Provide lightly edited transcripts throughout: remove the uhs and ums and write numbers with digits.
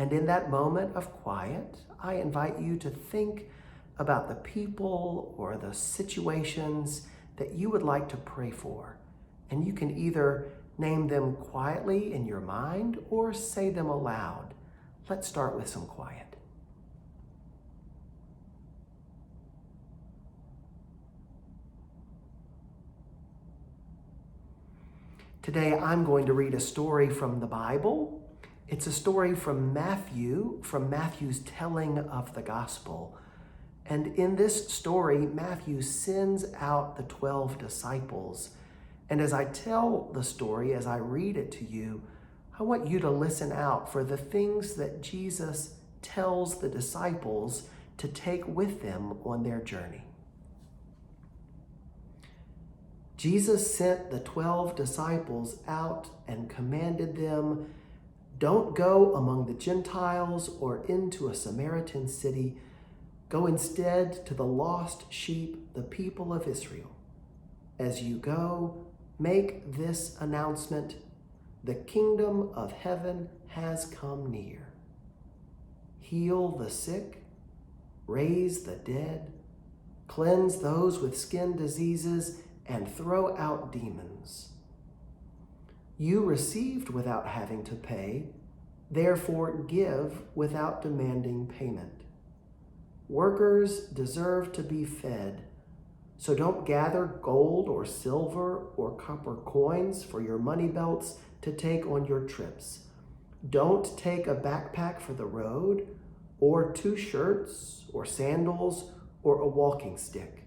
And in that moment of quiet, I invite you to think about the people or the situations that you would like to pray for. And you can either name them quietly in your mind or say them aloud. Let's start with some quiet. Today, I'm going to read a story from the Bible. It's a story from Matthew's telling of the gospel. And in this story, Matthew sends out the 12 disciples. And as I tell the story, as I read it to you, I want you to listen out for the things that Jesus tells the disciples to take with them on their journey. Jesus sent the 12 disciples out and commanded them, "Don't go among the Gentiles or into a Samaritan city. Go instead to the lost sheep, the people of Israel. As you go, make this announcement: the kingdom of heaven has come near. Heal the sick, raise the dead, cleanse those with skin diseases, and throw out demons. You received without having to pay, therefore give without demanding payment. Workers deserve to be fed, so don't gather gold or silver or copper coins for your money belts to take on your trips. Don't take a backpack for the road, or 2 shirts, or sandals, or a walking stick.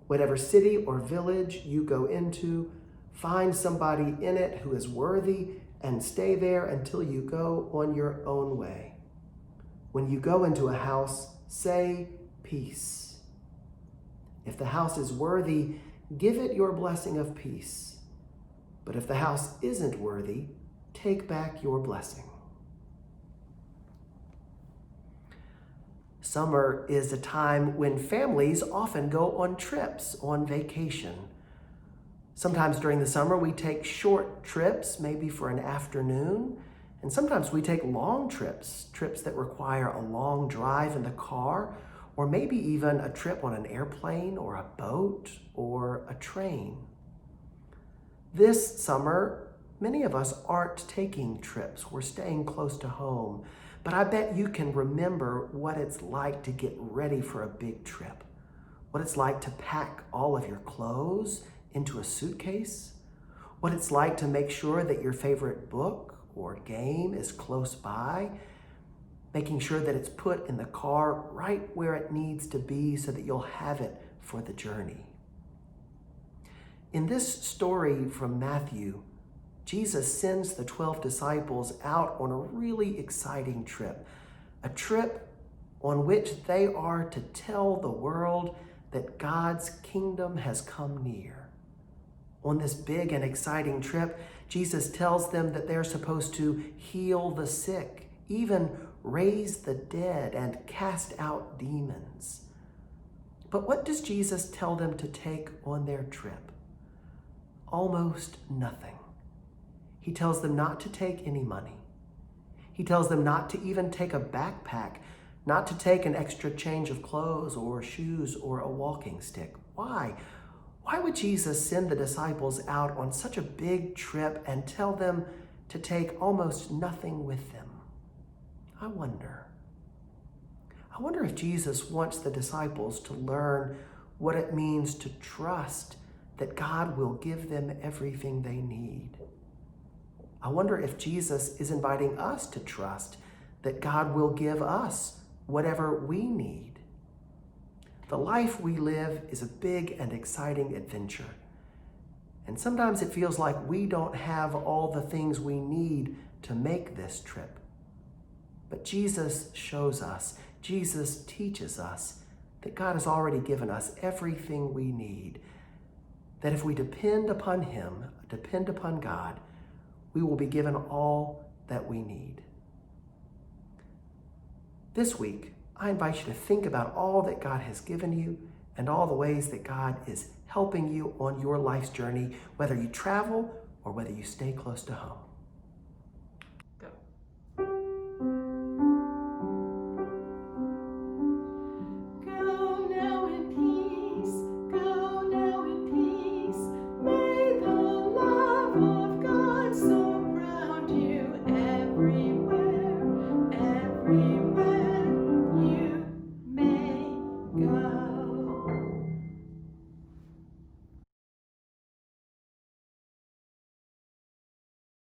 Whatever city or village you go into, find somebody in it who is worthy and stay there until you go on your own way. When you go into a house, say peace. If the house is worthy, give it your blessing of peace. But if the house isn't worthy, take back your blessing." Summer is a time when families often go on trips, on vacation. Sometimes during the summer, we take short trips, maybe for an afternoon. And sometimes we take long trips that require a long drive in the car, or maybe even a trip on an airplane or a boat or a train. This summer, many of us aren't taking trips. We're staying close to home. But I bet you can remember what it's like to get ready for a big trip, what it's like to pack all of your clothes into a suitcase, what it's like to make sure that your favorite book or game is close by, making sure that it's put in the car right where it needs to be so that you'll have it for the journey. In this story from Matthew, Jesus sends the 12 disciples out on a really exciting trip, a trip on which they are to tell the world that God's kingdom has come near. On this big and exciting trip, Jesus tells them that they're supposed to heal the sick, even raise the dead, and cast out demons. But what does Jesus tell them to take on their trip? Almost nothing. He tells them not to take any money. He tells them not to even take a backpack, not to take an extra change of clothes or shoes or a walking stick. Why? Why would Jesus send the disciples out on such a big trip and tell them to take almost nothing with them? I wonder if Jesus wants the disciples to learn what it means to trust that God will give them everything they need. I wonder if Jesus is inviting us to trust that God will give us whatever we need. The life we live is a big and exciting adventure. And sometimes it feels like we don't have all the things we need to make this trip. But Jesus shows us, Jesus teaches us that God has already given us everything we need. That if we depend upon Him, depend upon God, we will be given all that we need. This week, I invite you to think about all that God has given you and all the ways that God is helping you on your life's journey, whether you travel or whether you stay close to home. Go. we